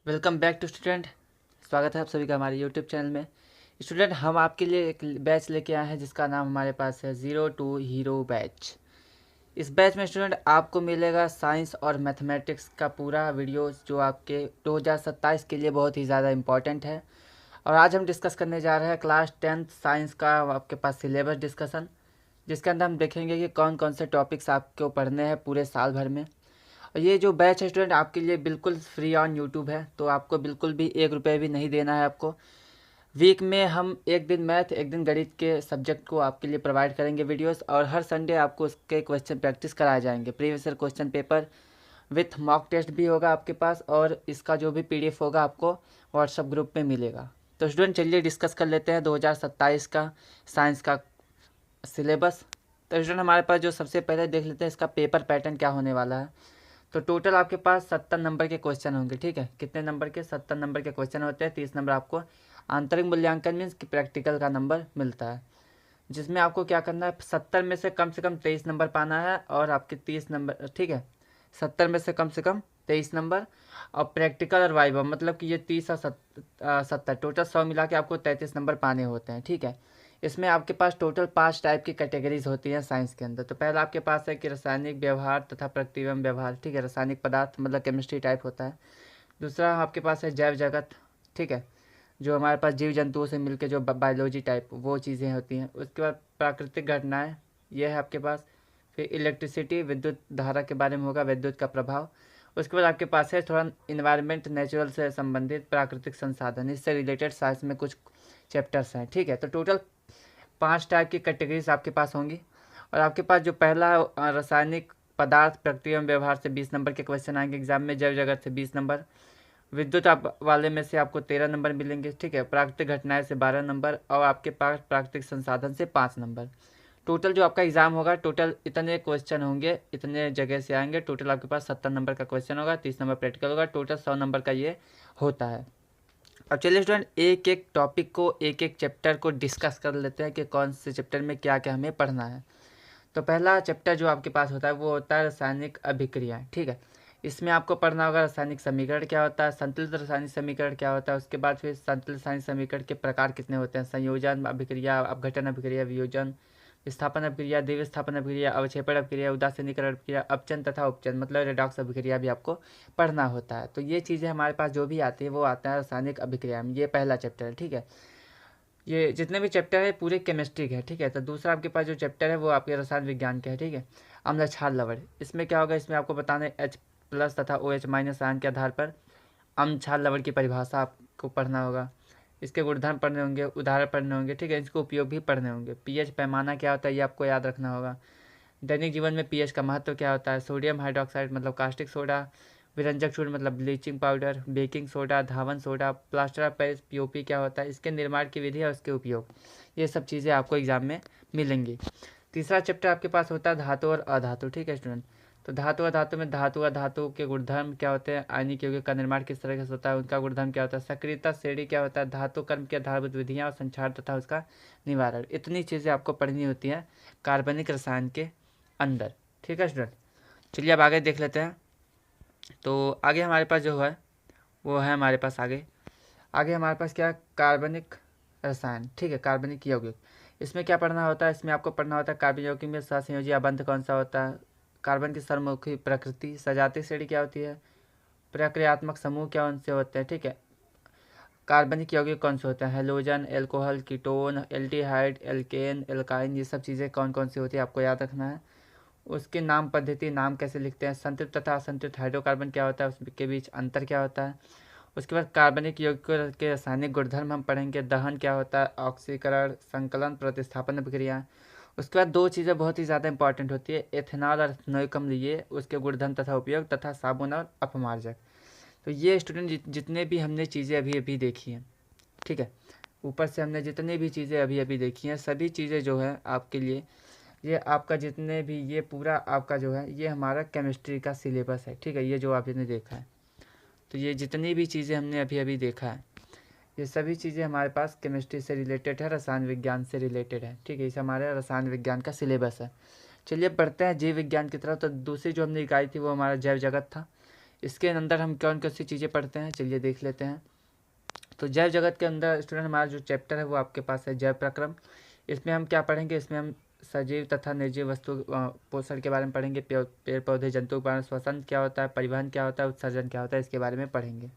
Welcome back to student. स्वागत है आप सभी का हमारे यूट्यूब चैनल में। स्टूडेंट, हम आपके लिए एक बैच लेके आए हैं जिसका नाम हमारे पास है ज़ीरो टू हीरो बैच। इस बैच में स्टूडेंट आपको मिलेगा साइंस और मैथमेटिक्स का पूरा वीडियो जो आपके 2027 के लिए बहुत ही ज़्यादा इम्पॉर्टेंट है। और आज हम डिस्कस करने जा रहे हैं क्लास 10th साइंस का आपके पास सिलेबस डिस्कशन, जिसके अंदर हम देखेंगे कि कौन कौन से टॉपिक्स आपको पढ़ने हैं पूरे साल भर में। और ये जो बैच है स्टूडेंट आपके लिए बिल्कुल फ्री ऑन यूट्यूब है, तो आपको बिल्कुल भी 1 रुपये भी नहीं देना है आपको। वीक में हम एक दिन मैथ एक दिन गणित के सब्जेक्ट को आपके लिए प्रोवाइड करेंगे वीडियोस, और हर संडे आपको उसके क्वेश्चन प्रैक्टिस कराए जाएंगे। Previous year question paper with mock test भी होगा आपके पास, और इसका जो भी पीडीएफ होगा आपको व्हाट्सएप ग्रुप में मिलेगा। तो स्टूडेंट चलिए डिस्कस कर लेते हैं 2027 का साइंस का सिलेबस। तो स्टूडेंट हमारे पास जो सबसे पहले देख लेते हैं इसका पेपर पैटर्न क्या होने वाला है। तो टोटल आपके पास 70 नंबर के क्वेश्चन होंगे, ठीक है। कितने नंबर के? 70 नंबर के क्वेश्चन होते हैं। 30 नंबर आपको आंतरिक मूल्यांकन मीन्स कि प्रैक्टिकल का नंबर मिलता है, जिसमें आपको क्या करना है, 70 में से कम 23 नंबर पाना है, और आपके 30 नंबर, ठीक है, 70 में से कम 23 नंबर। और प्रैक्टिकल और वाइवा मतलब कि ये 30 और 70 टोटल 100 मिला के आपको 33 नंबर पाने होते हैं, ठीक है। इसमें आपके पास टोटल 5 टाइप की कैटेगरीज होती हैं साइंस के अंदर। तो पहला आपके पास है कि रासायनिक व्यवहार तथा प्रतिबिंब व्यवहार, ठीक है, रासायनिक पदार्थ मतलब केमिस्ट्री टाइप होता है। दूसरा आपके पास है जैव जगत, ठीक है, जो हमारे पास जीव जंतुओं से मिलकर जो बायोलॉजी टाइप वो चीज़ें होती हैं। उसके बाद प्राकृतिक घटनाएं, ये है आपके पास। फिर इलेक्ट्रिसिटी, विद्युत धारा के बारे में होगा, विद्युत का प्रभाव। उसके बाद आपके पास है थोड़ा इन्वायरमेंट, नेचुरल से संबंधित प्राकृतिक संसाधन, इससे रिलेटेड साइंस में कुछ चैप्टर्स हैं, ठीक है। तो टोटल 5 टाइप की कैटेगरीज आपके पास होंगी। और आपके पास जो पहला रासायनिक पदार्थ प्रक्रिया में व्यवहार से 20 नंबर के क्वेश्चन आएंगे एग्जाम में। जैव जगत से 20 नंबर। विद्युत आप वाले में से आपको 13 नंबर मिलेंगे, ठीक है। प्राकृतिक घटनाएं से 12 नंबर, और आपके पास प्राकृतिक संसाधन से 5 नंबर। टोटल जो आपका एग्जाम होगा, टोटल इतने क्वेश्चन होंगे, इतने जगह से आएंगे। टोटल आपके पास 70 नंबर का क्वेश्चन होगा, 30 नंबर प्रैक्टिकल होगा, टोटल 100 नंबर का ये होता है। अब चलिए स्टूडेंट एक एक टॉपिक को, एक एक चैप्टर को डिस्कस कर लेते हैं कि कौन से चैप्टर में क्या क्या हमें पढ़ना है। तो पहला चैप्टर जो आपके पास होता है वो होता है रासायनिक अभिक्रिया, ठीक है। इसमें आपको पढ़ना होगा रासायनिक समीकरण क्या होता है, संतुलित रासायनिक समीकरण क्या होता है। उसके बाद फिर संतुलित रासायनिक समीकरण के प्रकार कितने होते हैं, संयोजन अभिक्रिया, अपघटन अभिक्रिया, वियोजन, विस्थापन अभिक्रिया, द्विविस्थापन अभिक्रिया, अवक्षेपण अभिक्रिया, उदासीनीकरण अभिक्रिया, अपचन तथा उपचन मतलब रेडॉक्स अभिक्रिया भी आपको पढ़ना होता है। तो ये चीज़ें हमारे पास जो भी आती है वो आता है रासायनिक अभिक्रिया में। ये पहला चैप्टर है, ठीक है। ये जितने भी चैप्टर है पूरे केमिस्ट्री के है, ठीक है। तो दूसरा आपके पास जो चैप्टर है वो आपके रसायन विज्ञान के है, ठीक है। अम्ल क्षार लवण, इसमें क्या होगा, इसमें आपको बताना है H+ तथा OH- आयन के आधार पर अम्ल क्षार लवण की परिभाषा आपको पढ़ना होगा। इसके गुणधर्म पढ़ने होंगे, उदाहरण पढ़ने होंगे, ठीक है। इसके उपयोग भी पढ़ने होंगे। पीएच पैमाना क्या होता है ये आपको याद रखना होगा। दैनिक जीवन में पीएच का महत्व क्या होता है। सोडियम हाइड्रोक्साइड मतलब कास्टिक सोडा, विरंजक चूर्ण मतलब bleaching powder, baking soda, Dhawan soda, plaster of Paris POP क्या होता है, इसके निर्माण की विधि और उसके उपयोग, ये सब चीज़ें आपको एग्जाम में मिलेंगी। तीसरा चैप्टर आपके पास होता है धातु और अधातु, ठीक है स्टूडेंट। तो धातु और धातु में धातु और धातु के गुणधर्म क्या होते हैं, आयनिक यौगिक का निर्माण किस तरह से होता है, उनका गुणधर्म क्या होता है, सक्रियता श्रेणी क्या होता है, धातु कर्म की आधारभूत विधियाँ और संचार तथा उसका निवारण, इतनी चीज़ें आपको पढ़नी होती हैं कार्बनिक रसायन के अंदर, ठीक है स्टूडेंट। चलिए अब आगे देख लेते हैं। तो आगे हमारे पास जो है वो है हमारे पास आगे आगे हमारे पास क्या है? कार्बनिक रसायन, ठीक है, कार्बनिक यौगिक। इसमें क्या पढ़ना होता है, इसमें आपको पढ़ना होता है कार्बन यौगिक में सहसंयोजी बंध कौन सा होता है, कार्बन की सर्वमुखी प्रकृति, सजातीय श्रेणी क्या होती है, प्रक्रियात्मक समूह क्या उनसे होते हैं, ठीक है। कार्बनिक यौगिक कौन से होते हैं, halogen, alcohol, ketone, aldehyde, alkane, alkyne, ये सब चीज़ें कौन कौन सी होती है आपको याद रखना है। उसकी नाम पद्धति, नाम कैसे लिखते हैं, संतृप्त तथा असंतृप्त हाइड्रोकार्बन क्या होता है, उसके बीच अंतर क्या होता है। उसके बाद कार्बनिक यौगिक के रासायनिक गुणधर्म हम पढ़ेंगे, दहन क्या होता है, ऑक्सीकरण, संकलन, प्रतिस्थापन प्रक्रिया। उसके बाद 2 चीज़ें बहुत ही ज़्यादा इंपॉर्टेंट होती है, एथेनॉल और एथेनोइक अम्ल, ये उसके गुणधर्म तथा उपयोग, तथा साबुन और अपमार्जक। तो ये स्टूडेंट जितने भी हमने चीज़ें अभी अभी देखी हैं, ठीक है, ऊपर से हमने जितनी भी चीज़ें अभी अभी देखी हैं, सभी चीज़ें जो है आपके लिए, ये आपका जितने भी, ये पूरा आपका जो है ये हमारा केमिस्ट्री का सिलेबस है, ठीक है। ये जो आपने देखा है, तो ये जितनी भी चीज़ें हमने अभी अभी देखा है, ये सभी चीज़ें हमारे पास केमिस्ट्री से रिलेटेड है, रसायन विज्ञान से रिलेटेड है, ठीक है। इसे हमारे रसायन विज्ञान का सिलेबस है। चलिए बढ़ते हैं जीव विज्ञान की तरफ। तो दूसरी जो हमने इकाई थी वो हमारा जैव जगत था। इसके अंदर हम कौन कौन सी चीज़ें पढ़ते हैं, चलिए देख लेते हैं। तो जैव जगत के अंदर स्टूडेंट हमारा जो चैप्टर है वो आपके पास है जैव प्रक्रम। इसमें हम क्या पढ़ेंगे, इसमें हम सजीव तथा निर्जीव वस्तु पोषण के बारे में पढ़ेंगे, पेड़ पौधे जंतु के बारे में, श्वसन क्या होता है, परिवहन क्या होता है, उत्सर्जन क्या होता है, इसके बारे में पढ़ेंगे।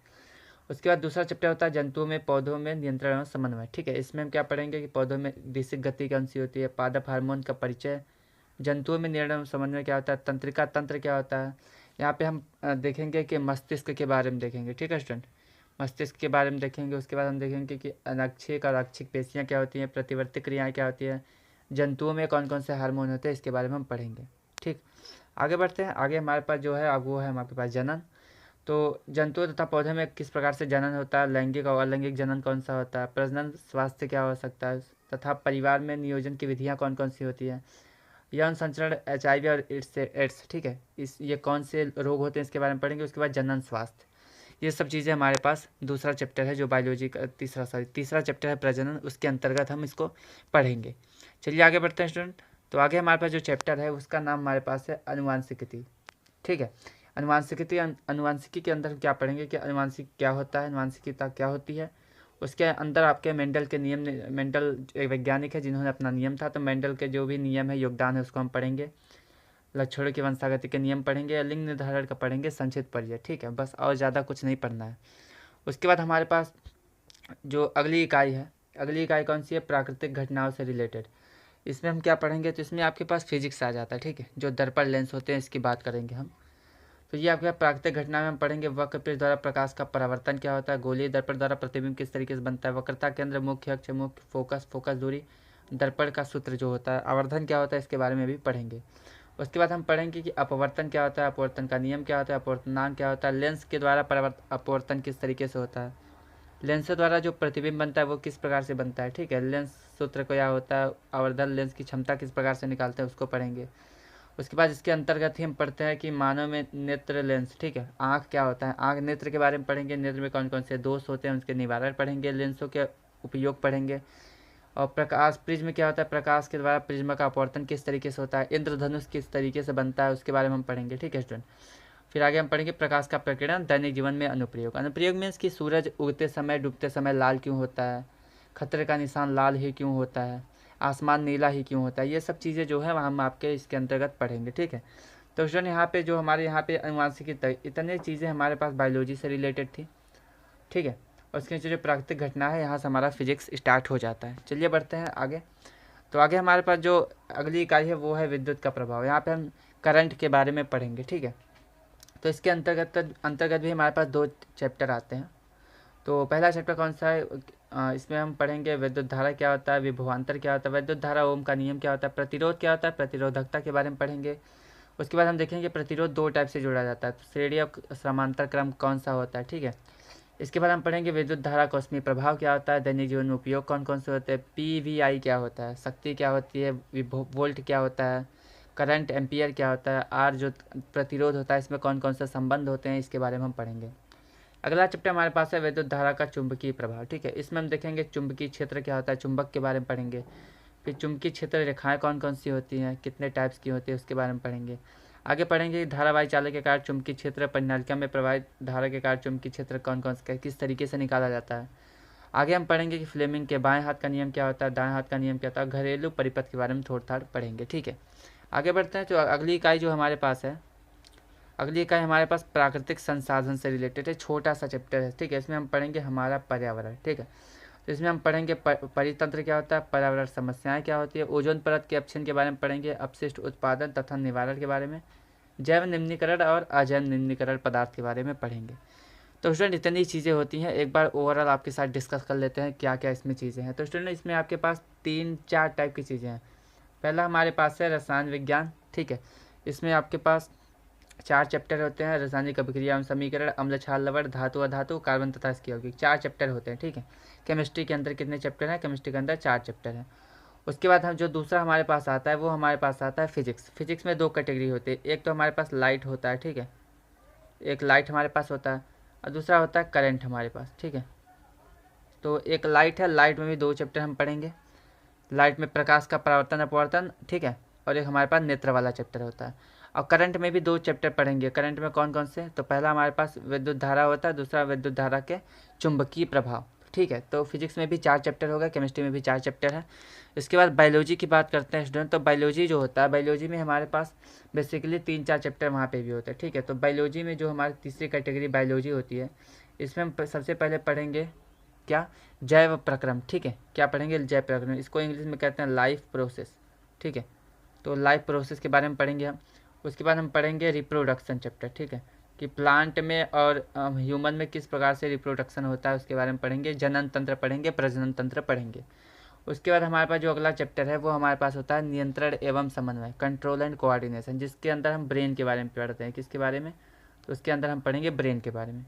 उसके बाद दूसरा चैप्टर होता है जंतुओं में पौधों में नियंत्रण एवं समन्वय। ठीक है, इसमें हम क्या पढ़ेंगे कि पौधों में बेसिक गति कौन सी होती है, पादप हार्मोन का परिचय, जंतुओं में नियंत्रण एवं समन्वय क्या होता है, तंत्रिका तंत्र क्या होता है। यहाँ पे हम देखेंगे कि मस्तिष्क के बारे में देखेंगे। ठीक है स्टूडेंट, मस्तिष्क के बारे में देखेंगे। उसके बाद हम देखेंगे कि अनैच्छिक और ऐच्छिक पेशियाँ क्या होती हैं, प्रतिवर्ती क्रियाएँ क्या होती हैं, जंतुओं में कौन कौन से हार्मोन होते हैं, इसके बारे में हम पढ़ेंगे। ठीक, आगे बढ़ते हैं। आगे हमारे पास जो है अब वो है हमारे पास जनन। तो जंतुओं तथा पौधे में किस प्रकार से जनन होता है, लैंगिक और अलैंगिक जनन कौन सा होता है, प्रजनन स्वास्थ्य क्या हो सकता है, तथा परिवार में नियोजन की विधियाँ कौन कौन सी होती हैं, यौन संचरण HIV और एड्स। ठीक है, ये कौन से रोग होते हैं इसके बारे में पढ़ेंगे। उसके बाद जनन स्वास्थ्य, ये सब चीज़ें हमारे पास दूसरा चैप्टर है जो बायोलॉजी का तीसरा चैप्टर है प्रजनन, उसके अंतर्गत हम इसको पढ़ेंगे। चलिए आगे बढ़ते हैं स्टूडेंट। तो आगे हमारे पास जो चैप्टर है उसका नाम हमारे पास है अनुवांशिकी। ठीक है, अनुवांशिकी के अंदर हम क्या पढ़ेंगे कि अनुवांशिक क्या होता है, अनुवांशिकता क्या होती है। उसके अंदर आपके मेंडल के नियम, मेंडल एक वैज्ञानिक है जिन्होंने अपना नियम था, तो मेंडल के जो भी नियम है, योगदान है, उसको हम पढ़ेंगे। लक्षणों की वंशागति के नियम पढ़ेंगे, लिंग निर्धारण का पढ़ेंगे, संक्षिप्त परिचय। ठीक है, बस और ज़्यादा कुछ नहीं पढ़ना है। उसके बाद हमारे पास जो अगली इकाई है, अगली इकाई कौन सी है, प्राकृतिक घटनाओं से रिलेटेड। इसमें हम क्या पढ़ेंगे, तो इसमें आपके पास फिजिक्स आ जाता है। ठीक है, जो दर्पण लेंस होते हैं इसकी बात करेंगे हम। तो ये आपके प्राकृतिक घटना में हम पढ़ेंगे वक्र पृष्ठ द्वारा प्रकाश का परावर्तन क्या होता है, गोलीय दर्पण द्वारा प्रतिबिंब किस तरीके से बनता है, वक्रता केंद्र, मुख्य अक्ष, मुख्य फोकस दूरी, दर्पण का सूत्र जो होता है, आवर्धन क्या होता है, इसके बारे में भी पढ़ेंगे। उसके बाद हम पढ़ेंगे कि अपवर्तन क्या होता है, अपवर्तन का नियम क्या होता है, अपवर्तनांक क्या होता है, लेंस के द्वारा अपवर्तन किस तरीके से होता है, लेंस द्वारा जो प्रतिबिंब बनता है वो किस प्रकार से बनता है। ठीक है, लेंस सूत्र क्या होता है, आवर्धन लेंस की क्षमता किस प्रकार से निकालते हैं उसको पढ़ेंगे। उसके बाद इसके अंतर्गत ही हम पढ़ते हैं कि मानव में नेत्र लेंस। ठीक है, आँख क्या होता है, आँख नेत्र के बारे में पढ़ेंगे, नेत्र में कौन कौन से दोष होते हैं उसके निवारण पढ़ेंगे, लेंसों के उपयोग पढ़ेंगे। और प्रकाश प्रिज्म क्या होता है, प्रकाश के द्वारा प्रिज्म का अपवर्तन किस तरीके से होता है, इंद्रधनुष किस तरीके से बनता है उसके बारे में हम पढ़ेंगे। ठीक है स्टूडेंट, फिर आगे हम पढ़ेंगे प्रकाश का प्रकीर्णन दैनिक जीवन में अनुप्रयोग। अनुप्रयोग मीन्स कि सूरज उगते समय डूबते समय लाल क्यों होता है, खतरे का निशान लाल ही क्यों होता है, आसमान नीला ही क्यों होता है, ये सब चीज़ें जो है हम आपके इसके अंतर्गत पढ़ेंगे। ठीक है, तो स्टूडेंट यहाँ पे जो हमारे यहाँ पे अनुवांशिकी इतने चीज़ें हमारे पास बायोलॉजी से रिलेटेड थी। ठीक है, और उसके नीचे जो प्राकृतिक घटना है यहाँ से हमारा फिजिक्स स्टार्ट हो जाता है। चलिए बढ़ते हैं आगे। तो आगे हमारे पास जो अगली इकाई है वो है विद्युत का प्रभाव। यहाँ पे हम करंट के बारे में पढ़ेंगे। ठीक है, तो इसके अंतर्गत भी हमारे पास 2 चैप्टर आते हैं। तो पहला चैप्टर कौन सा है, इसमें हम पढ़ेंगे विद्युत धारा क्या होता है, विभवांतर क्या होता है, विद्युत धारा ओम का नियम क्या होता है, प्रतिरोध क्या होता है, प्रतिरोधकता के बारे में पढ़ेंगे। उसके बाद हम देखेंगे प्रतिरोध 2 टाइप से जोड़ा जाता है, तो श्रेणी और समांतर क्रम कौन सा होता है। ठीक है, इसके बाद हम पढ़ेंगे विद्युत धारा कौस्मी प्रभाव क्या होता है, दैनिक जीवन में उपयोग कौन कौन से होते हैं, PVI क्या होता है, शक्ति क्या होती है, वोल्ट क्या होता है, करंट एम्पियर क्या होता है, आर जो प्रतिरोध होता है इसमें कौन कौन से संबंध होते हैं, इसके बारे में हम पढ़ेंगे। अगला चैप्टर हमारे पास है विद्युत धारा का चुंबकीय प्रभाव। ठीक है, इसमें हम देखेंगे चुंबकीय क्षेत्र क्या होता है, चुंबक के बारे में पढ़ेंगे। फिर चुंबकीय क्षेत्र रेखाएं कौन कौन सी होती हैं, कितने टाइप्स की होती है उसके बारे में पढ़ेंगे। आगे पढ़ेंगे धारावाही चालक के कारण चुंबकीय क्षेत्र, परिनालिका में प्रवाहित धारा के कारण चुंबकीय क्षेत्र कौन कौन से किस तरीके से निकाला जाता है। आगे हम पढ़ेंगे कि फ्लेमिंग के बाएं हाथ का नियम क्या होता है, दाएं हाथ का नियम क्या होता है, घरेलू परिपथ के बारे में थोड़ा थोड़ा पढ़ेंगे। ठीक है, आगे बढ़ते हैं। तो अगली इकाई जो हमारे पास है, अगली इकाई हमारे पास प्राकृतिक संसाधन से रिलेटेड है, छोटा सा चैप्टर है। ठीक है, इसमें हम पढ़ेंगे हमारा पर्यावरण। ठीक है, तो इसमें हम पढ़ेंगे परितंत्र क्या होता है, पर्यावरण समस्याएं क्या होती है, ओजोन परत के अपक्षय के बारे में पढ़ेंगे, अपशिष्ट उत्पादन तथा निवारण के बारे में, जैव निम्नीकरण और अजैव निम्नीकरण पदार्थ के बारे में पढ़ेंगे। तो स्टूडेंट इतनी चीज़ें होती हैं, एक बार ओवरऑल आपके साथ डिस्कस कर लेते हैं क्या क्या इसमें चीज़ें हैं। तो स्टूडेंट इसमें आपके पास 3-4 टाइप की चीज़ें हैं। पहला हमारे पास है रसायन विज्ञान। ठीक है, इसमें आपके पास 4 चैप्टर होते हैं, रासायनिक अभिक्रिया एवं समीकरण, अम्ल क्षार लवण, धातु अधातु, कार्बन तथा इसकी यौगिक, 4 चैप्टर होते हैं। ठीक है, केमिस्ट्री के अंदर कितने चैप्टर हैं, केमिस्ट्री के अंदर 4 चैप्टर हैं। उसके बाद हम जो दूसरा हमारे पास आता है वो हमारे पास आता है फिजिक्स। फिजिक्स में 2 कैटेगरी होती है, एक तो हमारे पास लाइट होता है। ठीक है, एक लाइट हमारे पास होता है और दूसरा होता है करंट हमारे पास। ठीक है, तो एक लाइट है, लाइट में भी 2 चैप्टर हम पढ़ेंगे। लाइट में प्रकाश का परावर्तन अपवर्तन। ठीक है, और एक हमारे पास नेत्र वाला चैप्टर होता है। और करंट में भी 2 चैप्टर पढ़ेंगे। करंट में कौन कौन से? तो पहला हमारे पास विद्युत धारा होता है, दूसरा विद्युत धारा के चुंबकीय प्रभाव। ठीक है, तो फिजिक्स में भी 4 चैप्टर होगा, केमिस्ट्री में भी 4 चैप्टर है। इसके बाद बायोलॉजी की बात करते हैं स्टूडेंट। तो बायोलॉजी जो होता है, बायोलॉजी में हमारे पास बेसिकली 3-4 चैप्टर वहाँ पे भी होते हैं। ठीक है, तो बायोलॉजी में जो हमारी तीसरी कैटेगरी बायोलॉजी होती है, इसमें हम सबसे पहले पढ़ेंगे क्या? जैव प्रक्रम। ठीक है, क्या पढ़ेंगे? जैव प्रक्रम। इसको इंग्लिश में कहते हैं लाइफ प्रोसेस। ठीक है, तो लाइफ प्रोसेस के बारे में पढ़ेंगे हम। उसके बाद हम पढ़ेंगे रिप्रोडक्शन चैप्टर। ठीक है, कि प्लांट में और ह्यूमन में किस प्रकार से रिप्रोडक्शन होता है उसके बारे में पढ़ेंगे। जनन तंत्र पढ़ेंगे, प्रजनन तंत्र पढ़ेंगे। उसके बाद हमारे पास जो अगला चैप्टर है वो हमारे पास होता है नियंत्रण एवं समन्वय, कंट्रोल एंड कोऑर्डिनेशन, जिसके अंदर हम ब्रेन के बारे में पढ़ते हैं। किसके बारे में? तो उसके अंदर हम पढ़ेंगे ब्रेन के बारे में।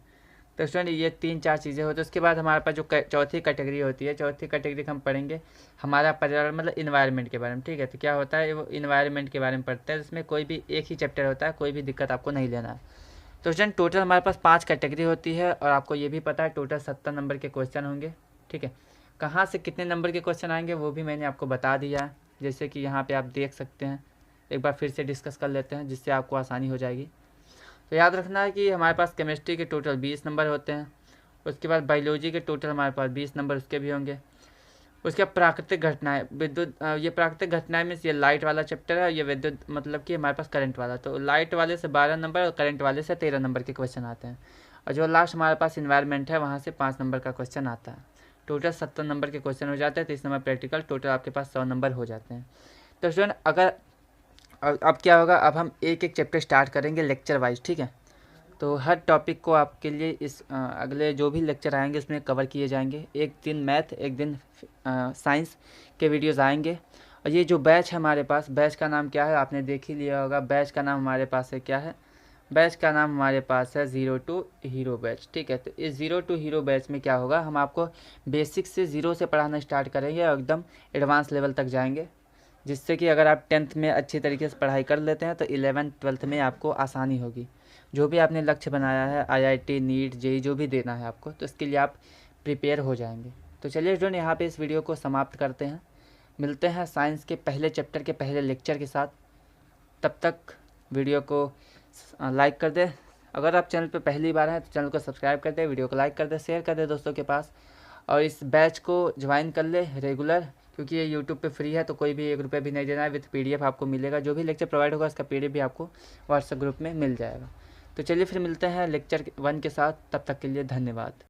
तो स्टूडेंट ये 3-4 चीज़ें होती है। उसके बाद हमारे पास जो चौथी कैटेगरी होती है, चौथी कैटेगरी हम पढ़ेंगे हमारा पर्यावरण मतलब इन्वायरमेंट के बारे में। ठीक है, तो क्या होता है वो इन्वायरमेंट के बारे में पढ़ते हैं। इसमें कोई भी एक ही चैप्टर होता है, कोई भी दिक्कत आपको नहीं लेना है। तो स्टूडेंट टोटल हमारे पास 5 कैटेगरी होती है और आपको ये भी पता है टोटल 70 नंबर के क्वेश्चन होंगे। ठीक है, कहाँ से कितने नंबर के क्वेश्चन आएंगे वो भी मैंने आपको बता दिया है, जैसे कि यहाँ पे आप देख सकते हैं। एक बार फिर से डिस्कस कर लेते हैं जिससे आपको आसानी हो जाएगी। तो याद रखना है कि हमारे पास केमिस्ट्री के टोटल 20 नंबर होते हैं। उसके बाद बायोलॉजी के टोटल हमारे पास 20 नंबर उसके भी होंगे। उसके बाद प्राकृतिक घटनाएं, विद्युत, ये प्राकृतिक घटनाएं में ये लाइट वाला चैप्टर है, ये विद्युत मतलब कि हमारे पास करंट वाला। तो लाइट वाले से 12 नंबर और करंट वाले से 13 नंबर के क्वेश्चन आते हैं। और जो लास्ट हमारे पास इन्वायरमेंट है वहाँ से 5 नंबर का क्वेश्चन आता है। टोटल 70 नंबर के क्वेश्चन हो जाते हैं, 30 नंबर प्रैक्टिकल, टोटल आपके पास 100 नंबर हो जाते हैं। तो स्टूडेंट अगर अब क्या होगा, अब हम एक एक चैप्टर स्टार्ट करेंगे लेक्चर वाइज। ठीक है, तो हर टॉपिक को आपके लिए इस अगले जो भी लेक्चर आएंगे उसमें कवर किए जाएंगे। एक दिन मैथ, एक दिन साइंस के वीडियोस आएंगे। और ये जो बैच है हमारे पास, बैच का नाम क्या है आपने देख ही लिया होगा। बैच का नाम हमारे पास है क्या है? बैच का नाम हमारे पास है 0 टू हीरो बैच। ठीक है, तो इस 0 टू हीरो बैच में क्या होगा, हम आपको बेसिक से 0 से पढ़ाना स्टार्ट करेंगे और एकदम एडवांस लेवल तक जाएंगे, जिससे कि अगर आप 10th में अच्छी तरीके से पढ़ाई कर लेते हैं तो 11th 12th में आपको आसानी होगी। जो भी आपने लक्ष्य बनाया है, IIT, नीट, जेई जो भी देना है आपको, तो इसके लिए आप प्रिपेयर हो जाएंगे। तो चलिए स्टूडेंट यहाँ पे इस वीडियो को समाप्त करते हैं। मिलते हैं साइंस के पहले चैप्टर के पहले लेक्चर के साथ। तब तक वीडियो को लाइक कर दें। अगर आप चैनल पर पहली बार हैं तो चैनल को सब्सक्राइब कर दें, वीडियो को लाइक कर दें, शेयर कर दें दोस्तों के पास। और इस बैच को ज्वाइन कर ले रेगुलर, क्योंकि ये यूट्यूब पे फ्री है, तो कोई भी 1 रुपये भी नहीं देना है। विथ PDF आपको मिलेगा। जो भी लेक्चर प्रोवाइड होगा उसका PDF भी आपको व्हाट्सएप ग्रुप में मिल जाएगा। तो चलिए फिर मिलते हैं लेक्चर 1 के साथ। तब तक के लिए धन्यवाद।